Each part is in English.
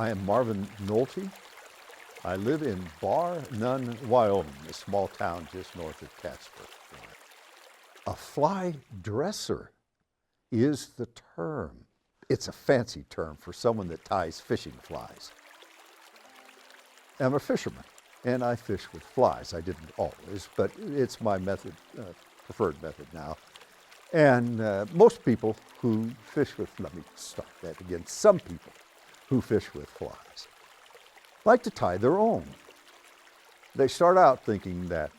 I am Marvin Noli. I live in Bois, Wyoming, a small town just north of Casper. A fly dresser is the term. It's a fancy term for someone that ties fishing flies. I'm a fisherman, and I fish with flies. I didn't always, but it's my method, preferred method now. And most people who fish with, let me start that again, some people who fish with flies like to tie their own. They start out thinking that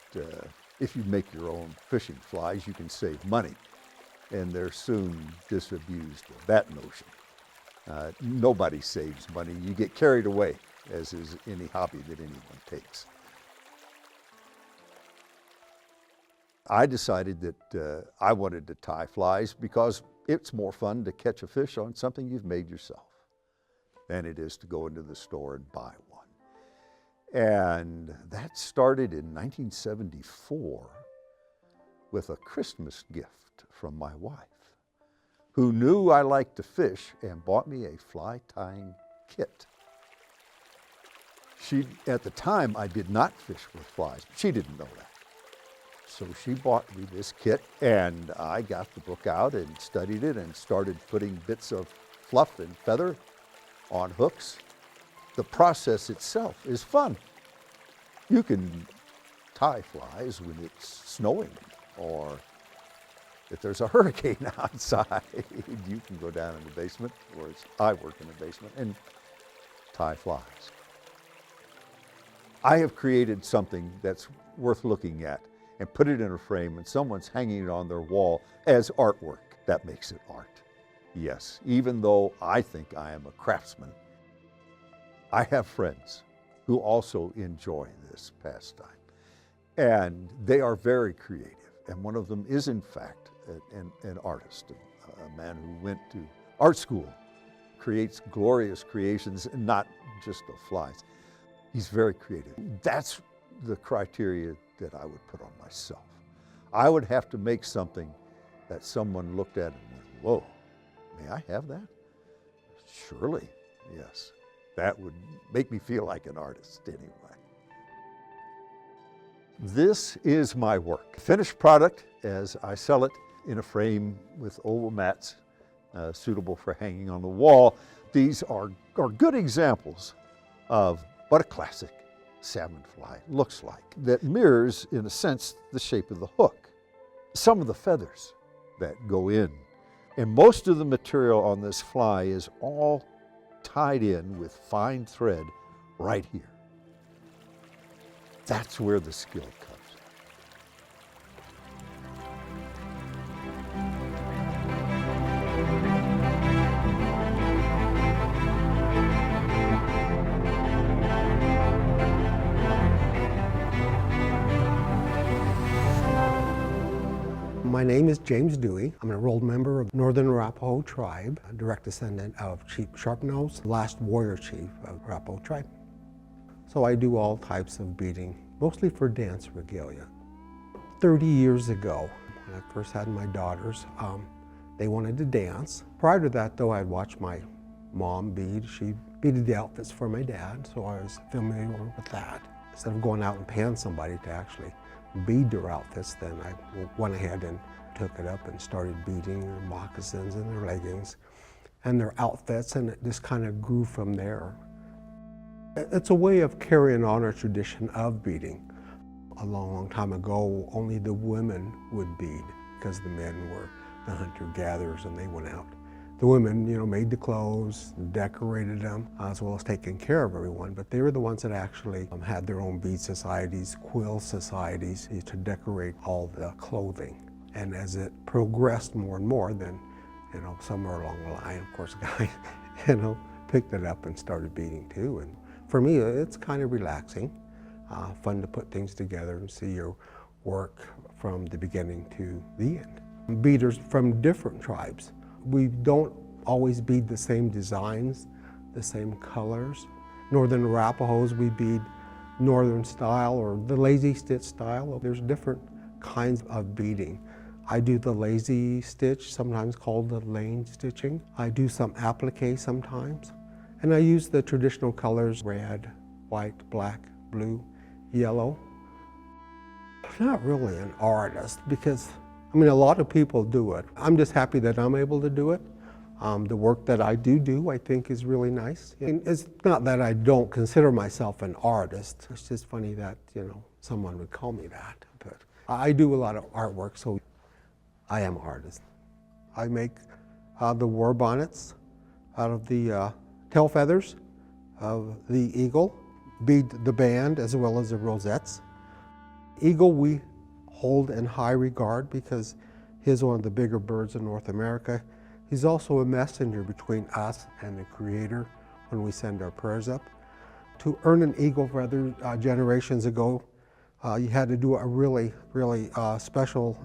if you make your own fishing flies, you can save money, and they're soon disabused of that notion. Nobody saves money. You get carried away, as is any hobby that anyone takes. I decided that I wanted to tie flies because it's more fun to catch a fish on something you've made yourself than it is to go into the store and buy one. And that started in 1974 with a Christmas gift from my wife, who knew I liked to fish and bought me a fly tying kit. At the time, I did not fish with flies, but she didn't know that. So she bought me this kit, and I got the book out and studied it and started putting bits of fluff and feather on hooks. The process itself is fun. You can tie flies when it's snowing, or if there's a hurricane outside, you can go down in the basement, or I work in the basement, and tie flies. I have created something that's worth looking at and put it in a frame, and someone's hanging it on their wall as artwork. That makes it art. Yes, even though I think I am a craftsman, I have friends who also enjoy this pastime. And they are very creative. And one of them is, in fact, an artist, a man who went to art school, creates glorious creations, not just of flies. He's very creative. That's the criteria that I would put on myself. I would have to make something that someone looked at and went, whoa, may I have that? Surely, yes. That would make me feel like an artist anyway. This is my work. Finished product as I sell it in a frame with oval mats suitable for hanging on the wall. These are good examples of what a classic salmon fly looks like, that mirrors, in a sense, the shape of the hook. Some of the feathers that go in, and most of the material on this fly is all tied in with fine thread right here. That's where the skill comes. My name is James Dwey. I'm an enrolled member of Northern Arapaho tribe, a direct descendant of Chief Sharpnose, last warrior chief of Arapaho tribe. So I do all types of beading, mostly for dance regalia. 30 years ago, when I first had my daughters, they wanted to dance. Prior to that, though, I'd watched my mom bead. She beaded the outfits for my dad, so I was familiar with that. Instead of going out and paying somebody to actually bead their outfits, then I went ahead and took it up and started beading their moccasins and their leggings and their outfits, and it just kind of grew from there. It's a way of carrying on our tradition of beading. A long, long time ago, only the women would bead because the men were the hunter-gatherers and they went out. The women, made the clothes, decorated them, as well as taking care of everyone, but they were the ones that actually had their own bead societies, quill societies, to decorate all the clothing. And as it progressed more and more, then, somewhere along the line, of course, a guy, picked it up and started beading too. And for me, it's kind of relaxing, fun to put things together and see your work from the beginning to the end. Beaders from different tribes. We don't always bead the same designs, the same colors. Northern Arapahoes, we bead northern style or the lazy stitch style. There's different kinds of beading. I do the lazy stitch, sometimes called the lane stitching. I do some applique sometimes, And I use the traditional colors, red, white, black, blue, yellow. I'm not really an artist because, I mean, a lot of people do it. I'm just happy that I'm able to do it. The work that I do, I think is really nice. And it's not that I don't consider myself an artist. It's just funny that, someone would call me that. But I do a lot of artwork, so I am an artist. I make the war bonnets out of the tail feathers of the eagle, bead the band as well as the rosettes. Eagle we hold in high regard because he's one of the bigger birds in North America. He's also a messenger between us and the Creator when we send our prayers up. To earn an eagle feather generations ago, you had to do a really, really special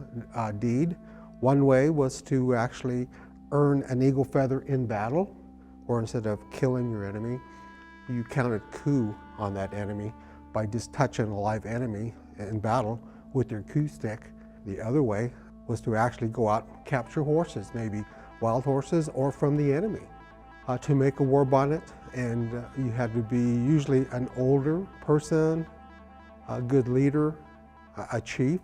deed. One way was to actually earn an eagle feather in battle, or instead of killing your enemy, you counted coup on that enemy by just touching a live enemy in battle with your coup stick. The other way was to actually go out and capture horses, maybe wild horses or from the enemy. To make a war bonnet, and you had to be usually an older person, a good leader, a chief,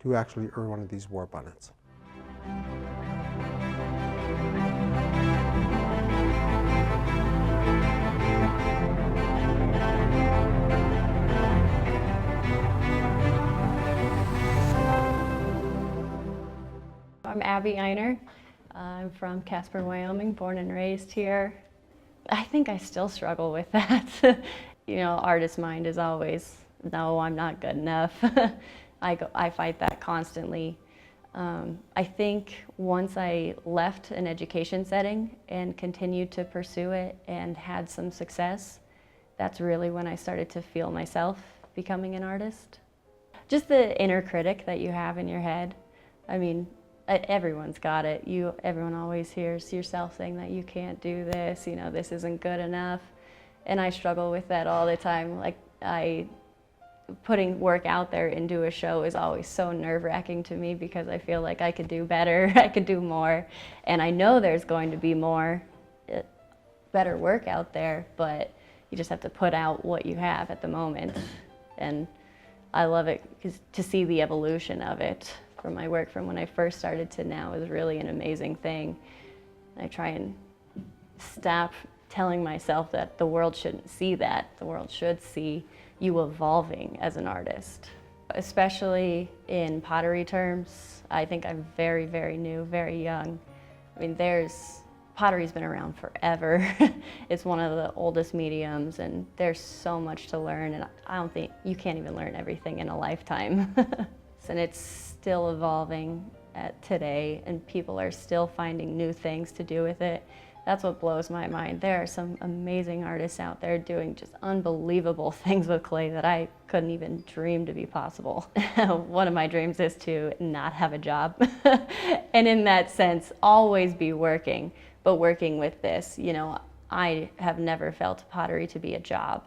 to actually earn one of these war bonnets. I'm Abby Einer. I'm from Casper, Wyoming, born and raised here. I think I still struggle with that. Artist mind is always, no, I'm not good enough. I fight that constantly. I think once I left an education setting and continued to pursue it and had some success, that's really when I started to feel myself becoming an artist. Just the inner critic that you have in your head. I mean, everyone's got it. Everyone always hears yourself saying that you can't do this, this isn't good enough. And I struggle with that all the time. Putting work out there into a show is always so nerve-wracking to me because I feel like I could do better, I could do more. And I know there's going to be more, better work out there, but you just have to put out what you have at the moment. And I love it to see the evolution of it. From my work from when I first started to now is really an amazing thing. I try and stop telling myself that the world shouldn't see that. The world should see you evolving as an artist. Especially in pottery terms, I think I'm very, very new, very young. I mean, pottery's been around forever. It's one of the oldest mediums and there's so much to learn, and I don't think you can't even learn everything in a lifetime. And it's still evolving today, and people are still finding new things to do with it. That's what blows my mind. There are some amazing artists out there doing just unbelievable things with clay that I couldn't even dream to be possible. One of my dreams is to not have a job, and in that sense, always be working, but working with this. I have never felt pottery to be a job.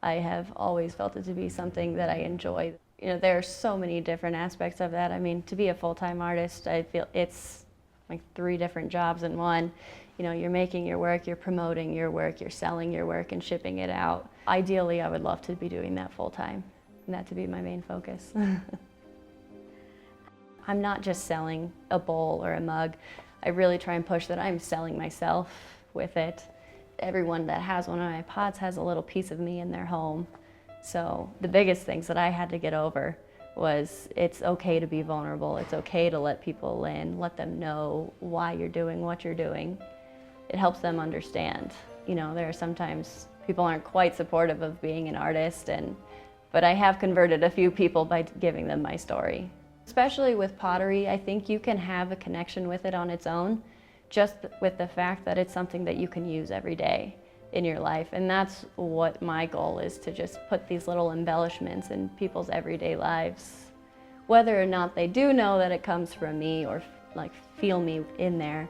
I have always felt it to be something that I enjoy. There are so many different aspects of that. I mean, to be a full-time artist, I feel it's like 3 different jobs in one. You're making your work, you're promoting your work, you're selling your work and shipping it out. Ideally, I would love to be doing that full-time and that to be my main focus. I'm not just selling a bowl or a mug. I really try and push that I'm selling myself with it. Everyone that has one of my pots has a little piece of me in their home. So the biggest things that I had to get over was it's okay to be vulnerable. It's okay to let people in, let them know why you're doing what you're doing. It helps them understand. There are sometimes people aren't quite supportive of being an artist, but I have converted a few people by giving them my story. Especially with pottery, I think you can have a connection with it on its own, just with the fact that it's something that you can use every day in your life. And that's what my goal is, to just put these little embellishments in people's everyday lives. Whether or not they do know that it comes from me or feel me in there,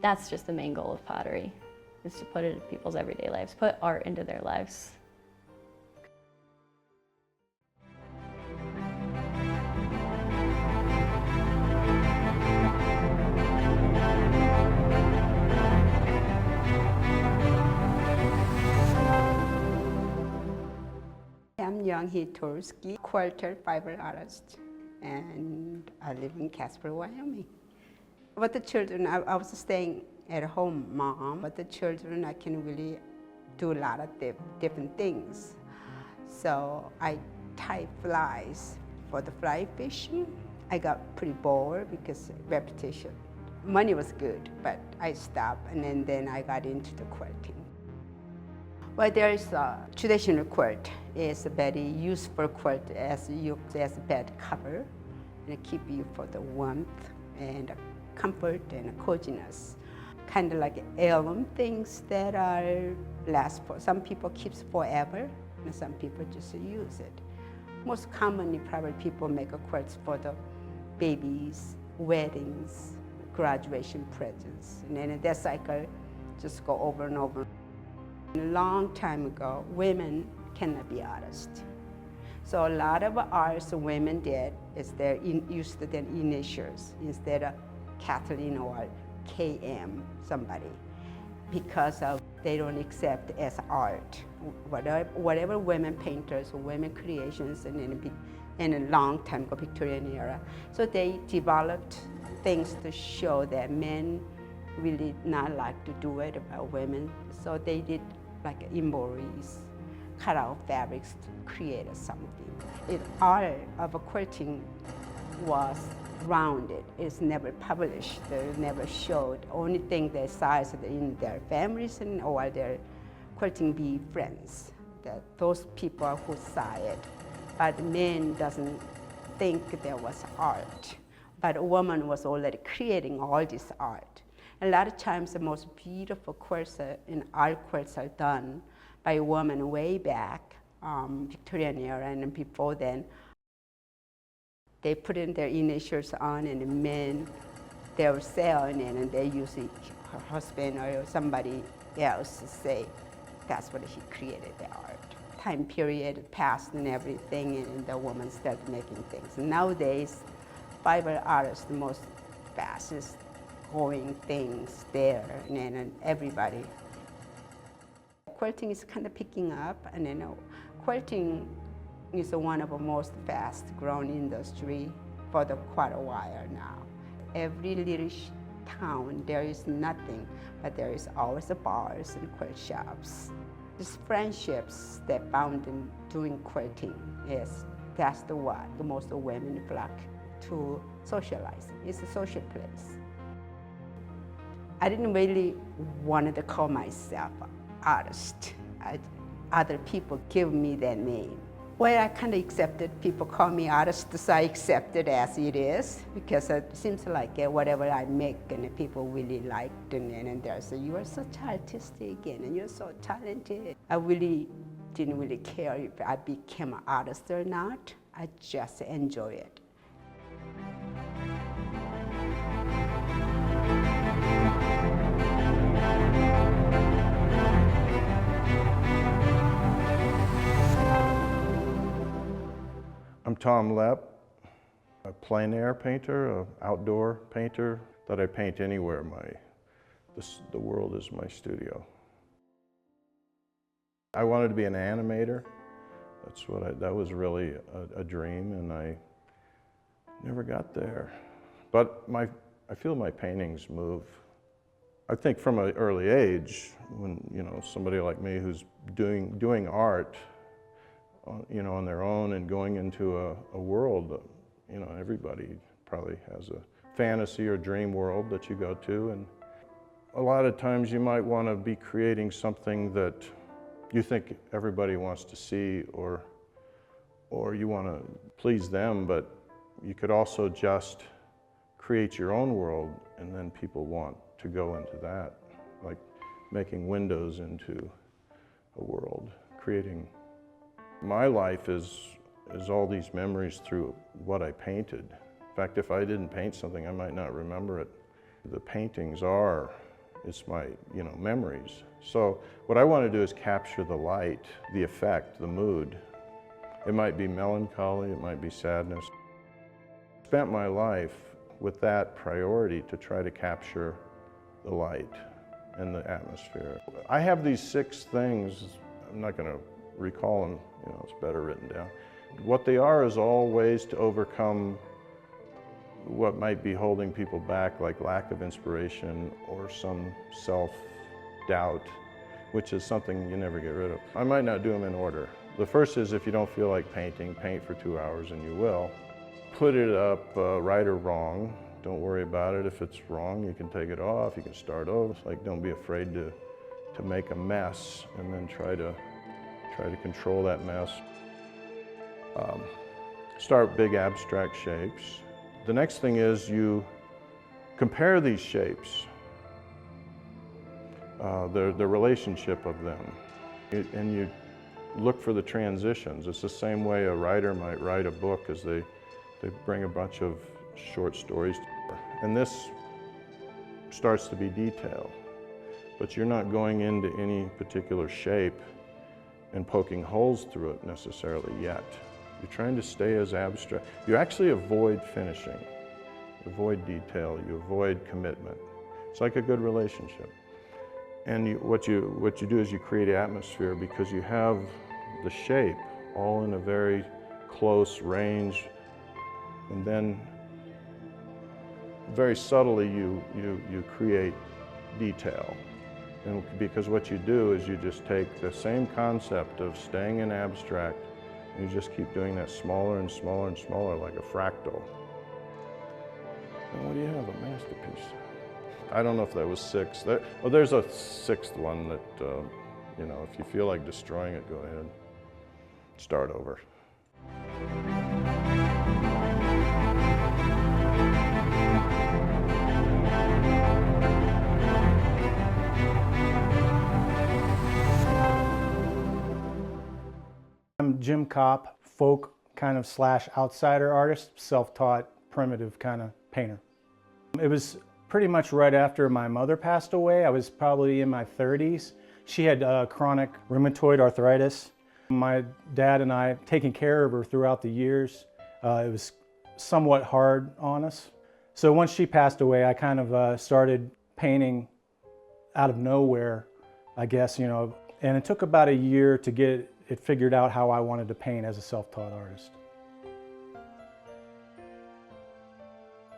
that's just the main goal of pottery, is to put it in people's everyday lives, put art into their lives. young Hi Torski, quarter fiber artist, and I live in Casper, Wyoming. With the children, I was staying at home, mom. With the children, I can really do a lot of different things. So I tie flies for the fly fishing. I got pretty bored because repetition. Money was good, but I stopped, and then I got into the quilting. Well, there is a traditional quilt. It's a very useful quilt as a bed cover, and it keep you for the warmth and comfort and coziness. Kind of like heirloom things that are last for some people keeps forever, and some people just use it. Most commonly, probably people make a quilts for the babies, weddings, graduation presents, and then that cycle just go over and over. A long time ago, women cannot be artists. So a lot of arts women did is they used their initials instead of Kathleen or KM, somebody, because of they don't accept as art. Whatever women painters or women creations in a long time ago, Victorian era. So they developed things to show that men really not like to do it about women. So they did like embroideries, cut out fabrics to create something. The art of quilting was rounded. It's never published, they never showed. Only thing they saw is in their families or their quilting bee friends, that those people who saw it. But men doesn't think there was art. But a woman was already creating all this art. A lot of times the most beautiful quilts and art quilts are done by a woman way back, Victorian era, and before then. They put in their initials on, and the men, they were selling it, and they usually her husband or somebody else to say that's what he created the art. Time period passed and everything, and the woman started making things. Nowadays, fiber art is the most fastest growing things there, and everybody. Quilting is kind of picking up, and quilting is one of the most fast-growing industry for quite a while now. Every little town, there is nothing, but there is always bars and quilt shops. These friendships that found in doing quilting that's what the most women flock to socialize. It's a social place. I didn't really want to call myself an artist. Other people give me that name. Well, I kind of accepted people call me artist, so I accept it as it is, because it seems like whatever I make and people really liked, and they say, you are such artistic and you're so talented. I really didn't really care if I became an artist or not. I just enjoy it. I'm Tom Lepp, a plein air painter, an outdoor painter that I paint anywhere. The world is my studio. I wanted to be an animator. That was really a dream, and I never got there. But I feel my paintings move. I think from an early age, when somebody like me who's doing art, on their own and going into a world, everybody probably has a fantasy or dream world that you go to, and a lot of times you might want to be creating something that you think everybody wants to see, or you want to please them, but you could also just create your own world, and then people want to go into that, like making windows into a world, creating. My life is all these memories through what I painted. In fact, if I didn't paint something, I might not remember it. The paintings it's my, memories. So what I want to do is capture the light, the effect, the mood. It might be melancholy, it might be sadness. I spent my life with that priority to try to capture the light and the atmosphere. I have these 6 things. I'm not going to recall them, it's better written down. What they are is all ways to overcome what might be holding people back, like lack of inspiration or some self-doubt, which is something you never get rid of. I might not do them in order. The first is, if you don't feel like painting, paint for 2 hours and you will. Put it up right or wrong. Don't worry about it. If it's wrong, you can take it off, you can start over. Like, don't be afraid to make a mess and then try to control that mess. Start big abstract shapes. The next thing is you compare these shapes, the relationship of them, and you look for the transitions. It's the same way a writer might write a book, as they bring a bunch of short stories, and this starts to be detail. But you're not going into any particular shape and poking holes through it necessarily yet. You're trying to stay as abstract. You actually avoid finishing. You avoid detail, you avoid commitment. It's like a good relationship. And what you do is you create atmosphere, because you have the shape all in a very close range, and then very subtly you create detail. And because what you do is you just take the same concept of staying in abstract, and you just keep doing that smaller and smaller and smaller, like a fractal. And what do you have? A masterpiece. I don't know if that was 6. Well, there's a 6th one that, if you feel like destroying it, go ahead. Start over. I'm Jim Kopp, folk kind of / outsider artist, self-taught, primitive kind of painter. It was pretty much right after my mother passed away. I was probably in my 30s. She had chronic rheumatoid arthritis. My dad and I, taking care of her throughout the years, it was somewhat hard on us. So once she passed away, I kind of started painting out of nowhere, I guess, and it took about a year to get it figured out how I wanted to paint as a self-taught artist.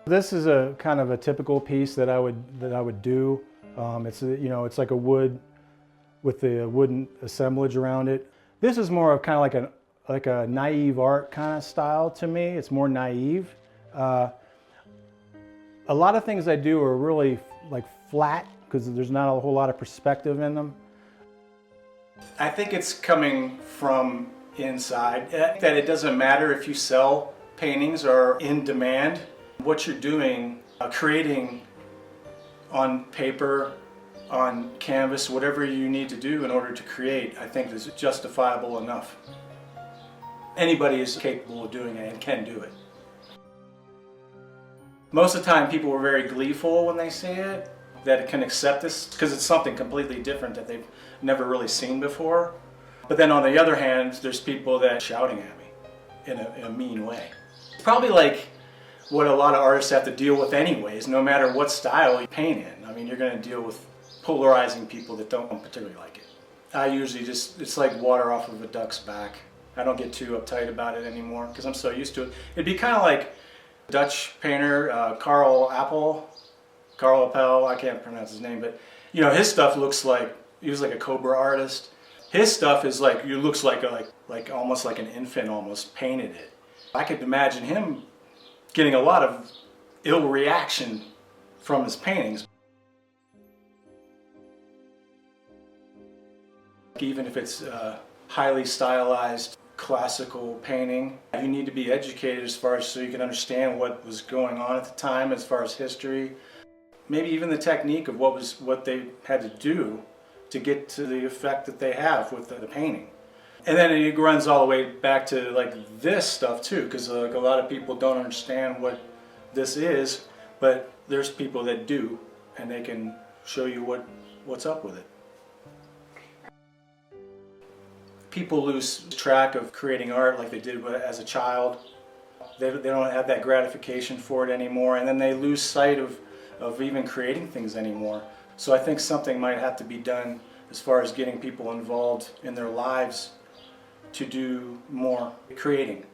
This is a kind of a typical piece that I would do. It's like a wood with the wooden assemblage around it. This is more of kind of like a naive art kind of style to me. It's more naive. A lot of things I do are really like flat, because there's not a whole lot of perspective in them. I think it's coming from inside, that it doesn't matter if you sell paintings or in demand. What you're doing, creating on paper, on canvas, whatever you need to do in order to create, I think is justifiable enough. Anybody is capable of doing it and can do it. Most of the time people were very gleeful when they see it, that it can accept this, because it's something completely different that they've never really seen before. But then on the other hand, there's people that are shouting at me in a mean way. It's probably like what a lot of artists have to deal with anyways, no matter what style you paint in. I mean, you're going to deal with polarizing people that don't particularly like it. I usually it's like water off of a duck's back. I don't get too uptight about it anymore, because I'm so used to it. It'd be kind of like Dutch painter Carl Appel, I can't pronounce his name, but his stuff looks like, he was like a Cobra artist. His stuff is like, it looks like almost like an infant almost painted it. I could imagine him getting a lot of ill reaction from his paintings. Even if it's highly stylized classical painting, you need to be educated as far as so you can understand what was going on at the time as far as history. Maybe even the technique of what they had to do to get to the effect that they have with the painting. And then it runs all the way back to like this stuff too, because like a lot of people don't understand what this is, but there's people that do, and they can show you what's up with it. People lose track of creating art like they did as a child. They don't have that gratification for it anymore, and then they lose sight of even creating things anymore. So I think something might have to be done as far as getting people involved in their lives to do more creating.